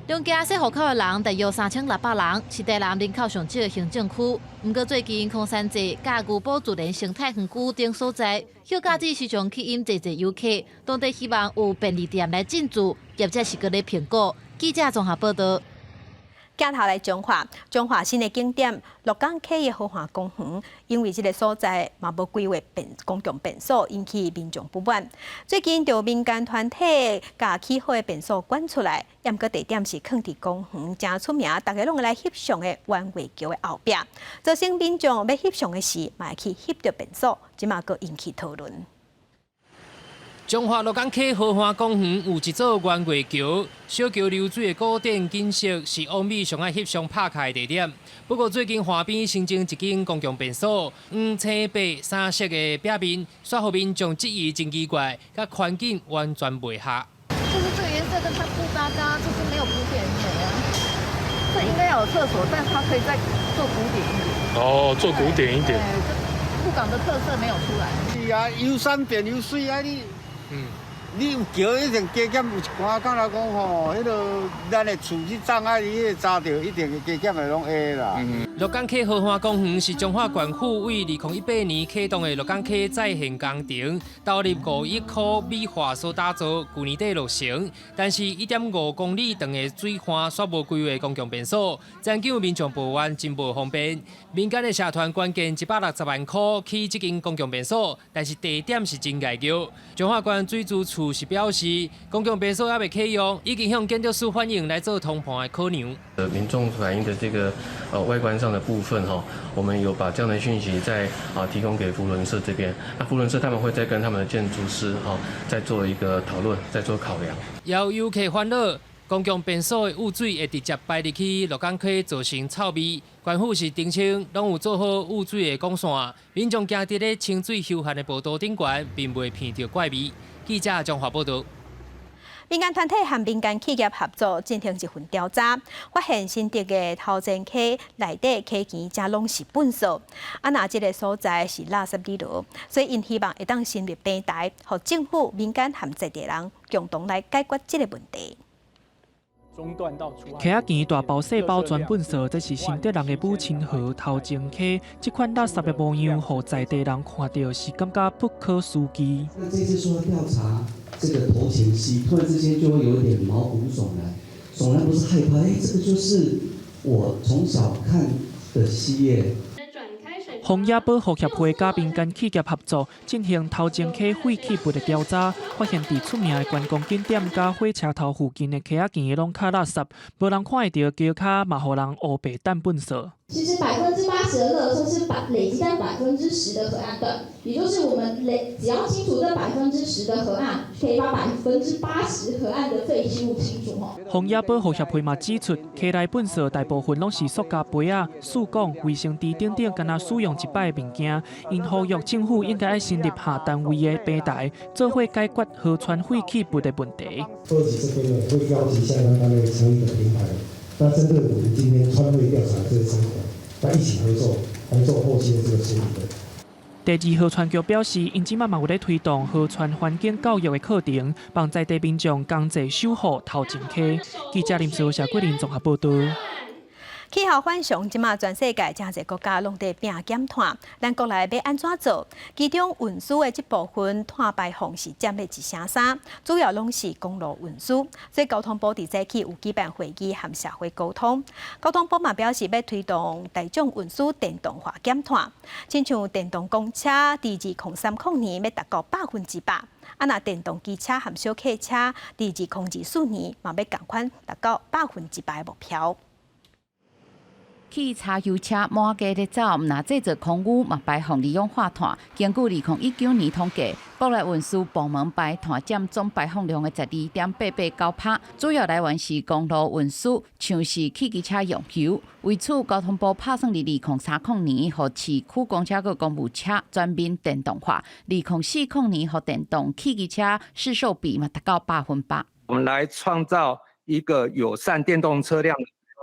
龙家说户口的人大约3600人，是台南人口上少的行政区。不过最近空山节、甲牛埔自然生态园区等所在，休假日时常吸引侪游客。当地希望有便利店来进驻，业者是搁咧评估。记者综合报道。镜头来中华新的景点鹿港溪的豪华公园，因为这个所在嘛无规划公共便所，引起民众不满。最近就民间团体甲起好的便所管出来，不过地点是放伫公园，真出名，大家拢会来翕相的弯月桥的后壁，造成民众要翕相的时，嘛会去翕到便所，即嘛阁引起讨论。中华鹿港溪豪华公园有一座弯月桥，小桥流水的古典景色是欧美上爱翕相拍卡的地点。不过最近河边新增一间公共便所，黄、青、白三色的壁面，煞互民众质疑真奇怪，甲环境完全袂合。就是这个颜色跟它不搭嘎，就是没有古典美啊。这应该要有厕所，但它可以再做古典一点。哦，做古典一点。鹿港的特色没有出来。是啊，游山变游水啊你。你有桥一定加减有一寡，敢若讲吼，迄个咱的厝去障碍，伊个查着一定加减的拢会啦。鹿港溪豪华公园是中华管府为2018年启动的鹿港溪再现工程，投入5亿块美化所打造，去年底落成。但是1.5公里长的水岸煞无规划公共便所，增加民众步完真无方便。民间的社团关键160万块起这间公共便所，但是地点是真碍叫。中华关水资处是表示，公共便所还未启用，已经向建筑师反映来做通盘的考量。民众反映的这个外观上的部分哈，我们有把这样的讯息再提供给扶轮社这边。那扶轮社他们会再跟他们的建筑师再做一个讨论，再做考量。要游客烦恼，公共便所的污水会直接排入去鹿港溪，造成臭味。官府是澄清，拢有做好污水的管线，民众行伫咧清水休闲的步道顶悬，并袂闻到怪味。记者综合报道。民间团体和民间企业合作进行一份调查，发现新竹的头前溪内底溪墘才拢是粪扫。那这个所在是垃圾地牢，所以因希望会当成立平台，和政府、民间和在地人共同来解决这个问题。溪仔墘大包细包全粪扫，这是新竹人的母亲河头前溪。这款垃圾的模样，让在地人看到是感觉不可思议。那这次说调查这个头前溪，突然之间就会有点毛骨悚然。悚然不是害怕，这个就是我从小看的溪耶。荒野保护协会甲民间企业合作进行头前溪废弃物的调查，发现伫出名的观光景点甲火车头附近的溪仔墘拢卡垃圾，无人看会到桥骹，嘛互人乌白等粪扫。其实80%的垃圾是累积在10%的河岸段，也就是我们只要清除这10%的河岸，可以把80%河岸的废弃物清除吼。荒野保护协会嘛指出，溪内粪扫大部分拢是塑胶杯啊、树管、卫生纸等等，敢若使用一摆的物件。因呼吁政府应该要成立下单位的平台，做伙解决河川废弃物的问题。科技这边呢，会邀请相关单位成立一个平台。那针对我们今天川汇调查这个成果，那一起合作来做后期的这个处理的。第二，河川局表示，因即嘛有咧推动河川环境教育的课程，帮在地民众同齐守护头前溪。记者林世社桂林综合报道。气候反常，即马全世界真侪国家拢在拼减碳，咱国内要安怎做？其中运输的这部分碳排放是占了1成3，主要拢是公路运输。所以交通部伫早起有举办会议和社会沟通。交通部嘛表示要推动大众运输电动化减碳，亲像电动公车，伫2030年要达到100%。若电动机车和小客车，伫2024年嘛要共款达到100%的目标。汽柴油车满街咧走，毋若制作空污嘛排放二氧化碳。根据2019年统计，国内运输部门排碳占总排放量的12.889%，主要来源是公路运输，像是汽机车用油。为此，交通部打算伫2030年，互市区公车佮公务车全面电动化；2040年，互电动汽机车市售比嘛达到100%。我们来创造一个友善电动车辆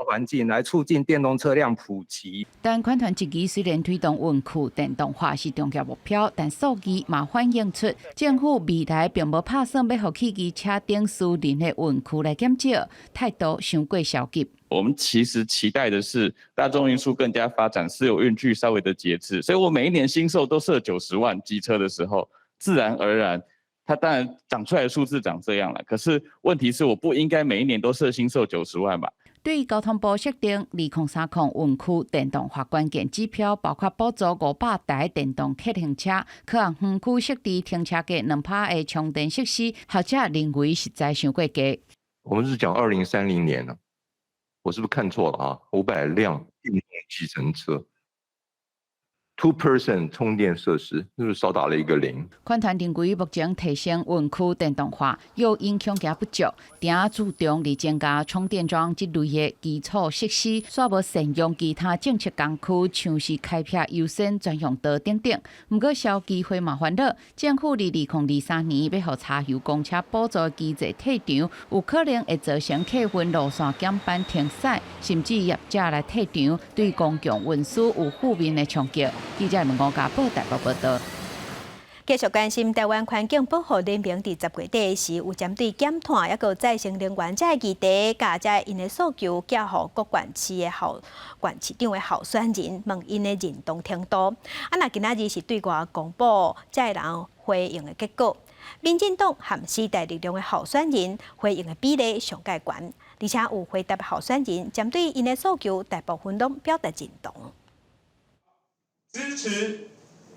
环境，来促进电动车辆普及。但款团一期虽然推动运区电动化是重要目标，但数据嘛反映出政府未来并无打算要互汽机车等私人的运区来减少，态度伤过消极。我们其实期待的是大众运输更加发展，私有运具稍微的节制。所以我每一年新售都设90万机车的时候，自然而然，它当然长出来的数字长这样了。可是问题是，我不应该每一年都设新售90万吧？对于交通部设定2030运区电动化关键指标，包括补助500台电动客运车，可向园区设置停车格2%的充电设施，学者认为实在伤过低。我们是讲2030年了，我是不是看错了啊？500辆电动计程车。2% 充电设施，是不是少打了一个0？款团认为目前提升运区电动化又因恐惊不足，定注重伫增加充电桩这类的基础设施，煞无善用其他政策工具，像是开辟优先专用道等等。不过消基会嘛烦恼，政府伫2023年要互柴油公车补助机制退场，有可能会造成客运路线减班停驶，甚至业者来退场，对公共运输有负面的冲击。记者吴家宝台北报道。继续关心台湾环境保护联盟伫10月底时，有针对减碳抑个再生能源这个议题，甲这因的诉求，寄予各县市的县市长的候选人，问因的认同程度。那今仔日是对外公布这人回应的结果。民进党和时代力量的候选人回应的比例上介悬，而且有回答的候选人针对因的诉求，大部分拢表达认同。支持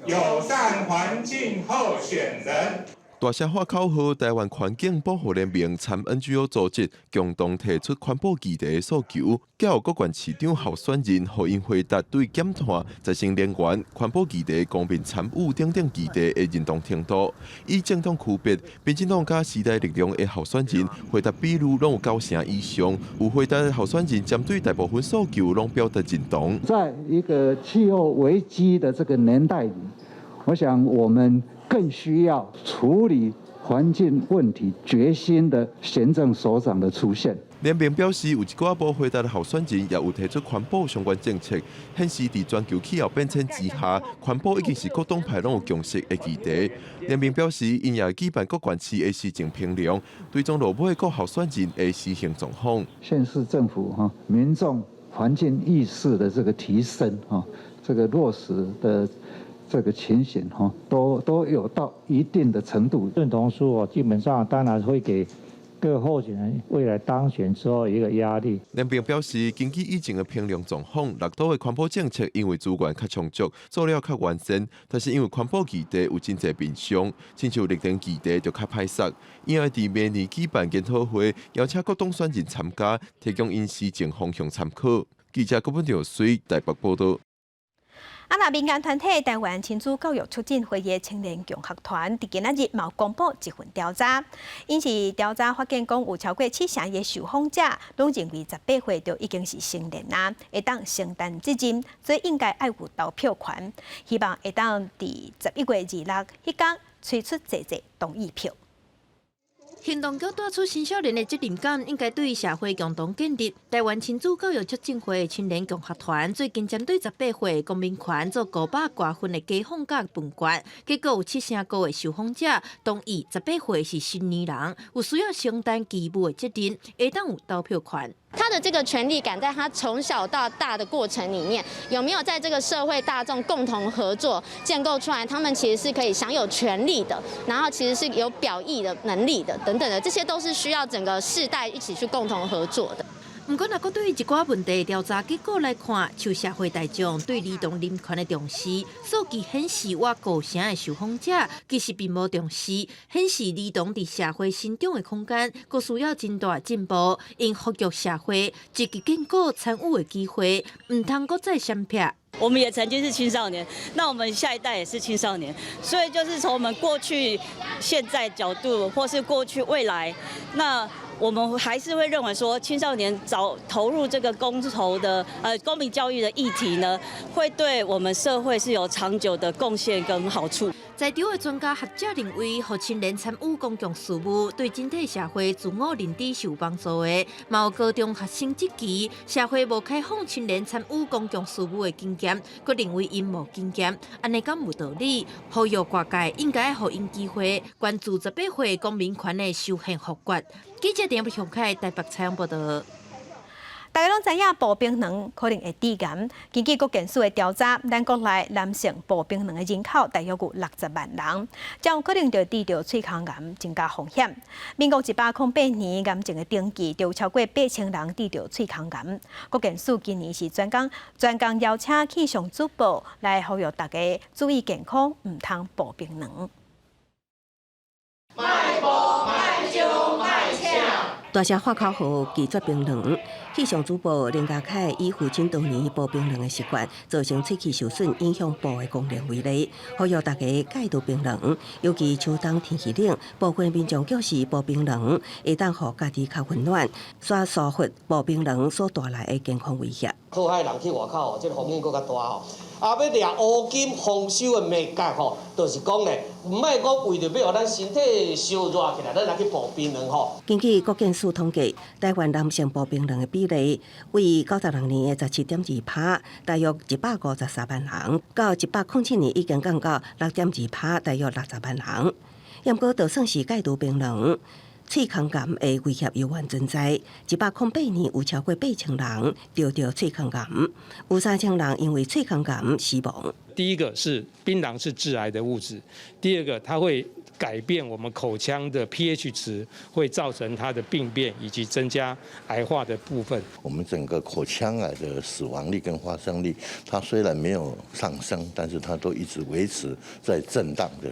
友善环境候选人。大社会口号，台湾环境保护联盟参 NGO 组织共同提出环保议题的诉求，交各县市长候选人，互因回答对减碳、再生能源、环保议题、公民参与等等议题的认同程度。以政党区别，民进党加时代力量的候选人回答比率拢有9成以上，有回答的候选人针对大部分诉求拢表达认同。在一个气候危机的这个年代里，我想我们更需要处理环境问题决心的行政首长的出现。联盟表示，有一寡无回答的候选人也有提出环保相关政策，显示在全球气候变迁之下，环保已经是各党派拢有共识的议题。联盟表示，因也举办各县市的市政评量，对中落尾各候选人的施行状况。县市政府民众环境意识的这个提升这个落实的。这个情形都有到一定的程度。认同书基本上当然会给各候选人未来当选之后一个压力。联盟表示，根据以前的评量状况，6都的环保政策因为资源较充足，做了较完善，但是因为环保议题有真侪面向，亲像绿电议题就较歹势。因而伫明年举办研讨会，邀请各党选人参加，提供因施政方向参考。记者郭本条随台北报道。啊，那民间团体台湾亲子教育促进会的青年共学团，伫今仔日嘛公布一份调查，因是调查发现讲有超过7成的受访者拢认为18岁就已经是成年啦，会当承担责任，所以应该爱有投票权，希望会当伫11月26迄天推出济同意票。行动局带出青少年的责任感，应该对社会共同建立。台湾亲子教育促进会青年共学团最近针对18岁公民权做500多份的家访甲问卷，结果有7成5的受访者同意18岁是成年人，有需要承担义务的责任，会当有投票权。他的这个权利感，在他从小到大的过程里面，有没有在这个社会大众共同合作建构出来？他们其实是可以享有权利的，然后其实是有表意的能力的，等等的，这些都是需要整个世代一起去共同合作的。不过，若搁对一寡问题调查结果来看，像社会大众对儿童人权的重视，数据显示，我5成的受访者其实并无重视，显示儿童伫社会成长的空间，佫需要真大进步，因服务社会、积极建构参与的机会，唔通搁再闪避。我们也曾经是青少年，那我们下一代也是青少年，所以就是从我们过去、现在角度，或是过去、未来，那我们还是会认为说，青少年早投入这个公民教育的议题呢，会对我们社会是有长久的贡献跟好处。在场的专家学者认为，让青年参与公共事务，对整体社会自我认知是有帮助的。嘛有高中学生这期社会无开放青年参与公共事务的经验，佮认为因无经验，安尼敢有道理？呼吁各界应该互因机会，关注18岁公民权的修宪复决。记者田北向凯台北采访报道。大家拢知影步冰卵可能会致癌。根据国健署的调查，咱国内男性步冰卵的人口大约有60万人，将有可能就治疗喙腔癌增加风险。民国1808年癌症的登记就有超过8000人治疗喙腔癌。国健署今年是专工邀请气象主播来呼吁大家注意健康，唔通步冰卵。卖步、卖酒、卖抢。大声喊口号，拒绝冰卵。气象主播林家凯以父亲多年步冰卵的习惯，造成喙齿受损，影响步的功能为例，呼吁大家戒除冰卵。尤其秋冬天气冷，部分民众就是步冰卵，会当互家己较温暖，煞疏忽步冰卵所带来的健康威胁。靠海人去外口，这个风险更较大吼。啊，要掠乌金丰收的美角吼，就是讲咧，唔莫讲为着要互咱身体烧热起来，咱来去步冰卵吼。根据国健署统计，台湾男性步冰卵的比例为92年的17.2%，大约153万人；到1807年已经降到6.2%，大约60万人。不过，就算是戒除冰卵，喙腔癌的威胁犹原存在。1808年有超过8000人得到喙腔癌，有3000人因为喙腔癌死亡。第一个是槟榔是致癌的物质，第二个它会改变我们口腔的 pH 值，会造成它的病变以及增加癌化的部分。我们整个口腔癌的死亡率跟发生率，它虽然没有上升，但是它都一直维持在震荡的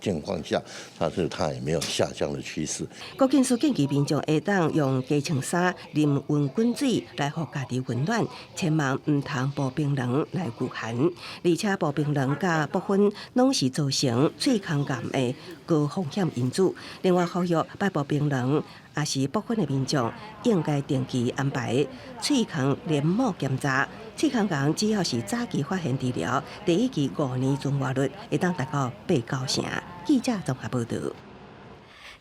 情况下，它也没有下降的趋势。国健署建议民众会当用加穿衫、啉温滚水来互家己温暖，千万唔通步冰卵来御寒，而且步冰卵甲部分拢是造成喙腔癌的高风险因子。另外，呼吁拜步冰卵也是部分的民众应该定期安排喙腔黏膜检查。喙腔癌只要是早期发现治疗，第一期5年存活率会当达到8-9成。记者综合报道。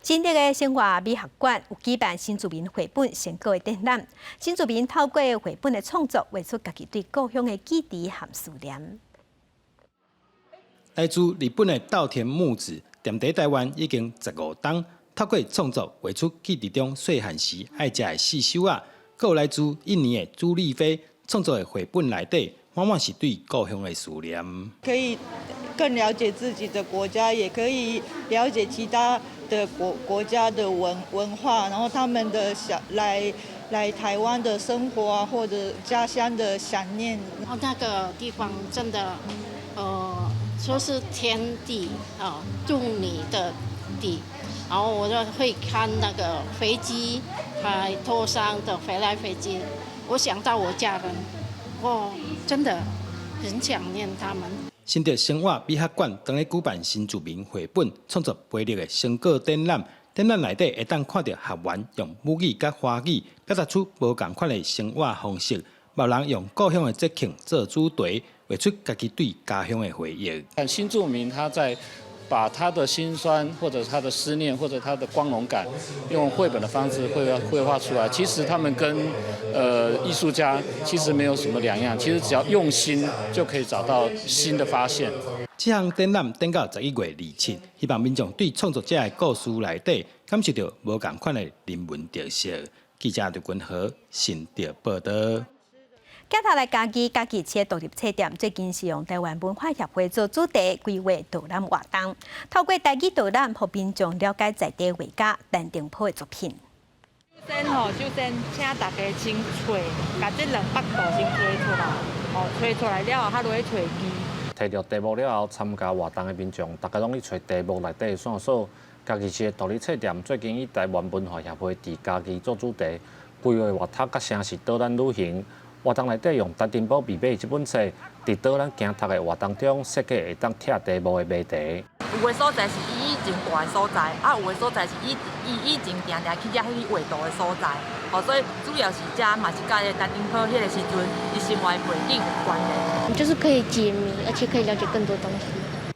新竹的生活美学馆有举办新住民绘本成果的展览，新住民透过绘本的创作，画出家己对故乡的记忆和思念。来自日本的稻田木子，踮伫台湾已经15冬，透过创作画出记忆中细汉时爱食的四手啊，还有来自印尼的朱丽菲创作的绘本内底，满满是对故乡的思念。可以更了解自己的国家，也可以了解其他的国家的文化，然后他们的来台湾的生活啊，或者家乡的想念。然后那个地方真的，说是天地啊，种你的地。然后我就会看那个飞机，头上的飞来飞机，我想到我家人，哦，真的很想念他们。新竹生活美学馆当咧举办新住民绘本创作培力的成果展览，展览内底会当看到学员用母语甲华语表达出无同款的生活方式，某人用故乡的节庆做主题，画出家己对家乡的回忆。新住民他在把他的辛酸，或者他的思念，或者他的光荣感，用绘本的方式绘画出来。其实他们跟艺术家其实没有什么两样，其实只要用心就可以找到新的发现。这项展览展到11月27日，希望民众对创作者的故事内底感受到无同款的人文特色。记者刘君和新竹报道。镜头来家己车独立册店，最近是用台湾文化协会做主题，规划导览活动，透过台语导览，互民众了解在地画家陈定波的作品。首先请大家先找，把这2幅图先找出来，找出来了后，还落去找字。摕到题目了后，参加活动的民众，大家拢去找题目内底的线索。家己是独立册店，最近以台湾文化协会伫家己做主题，规划活读甲城市导览旅行。活动内底用陈定波必买这本册，伫导览行读的活动中，设计会当拆题目的谜题。有的所在是以前大的所在，有的所在是以前定去遐去画图的所在。所以主要是这嘛是甲陈定波迄个时阵伊生活的背景有关系。就是可以解谜，而且可以了解更多东西。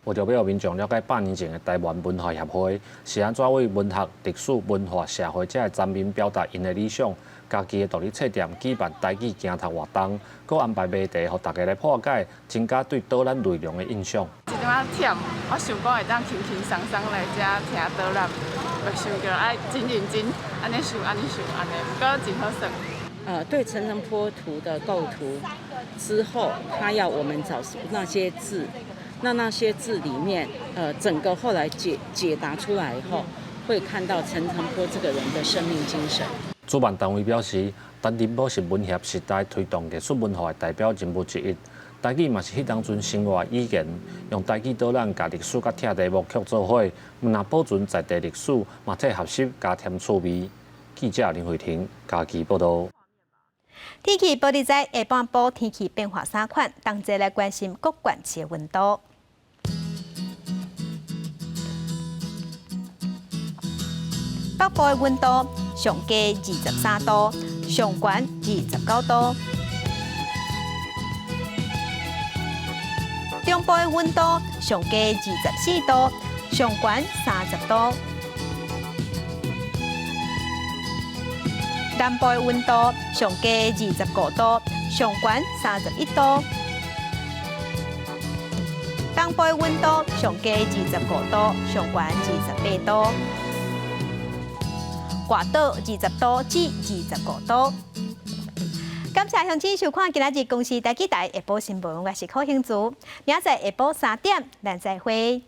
为着要让民众了解100年前的台湾文化协会是安怎为文学、历史、文化、社会这些层面表达因的理想。家己的独立册店举办台语行读活动，佮安排谜题，互大家来破解，增加对导览内容的印象。一点仔忝，我想讲会当轻轻松松来遮听导览，袂想着爱真认真，安尼想，不过真好耍。对陈澄波图的构图之后，他要我们找那些字，那些字里面，整个后来解答出来以后，会看到陈澄波这个人的生命精神。主办单位表示，陈定波是文协时代推动艺术文化的代表人物之一。台语嘛是迄当阵生活语言，用台语导览甲历史甲拆题目曲做伙，若保存在地历史，嘛替合适加添趣味。记者林慧婷家己报道。天气报道在下半部天气变化3款，同齐来关心各县市的温度。北部的温度上低23度，上悬29度；中部的温度上低24度，上悬30度；南部的温度上低25度，上悬31度；东部的温度上低25度，上悬28度。外岛20度至25度。感谢乡亲收看今仔日公视台记台下晡新闻，我是柯兴祖，明仔载下晡3点，咱再会。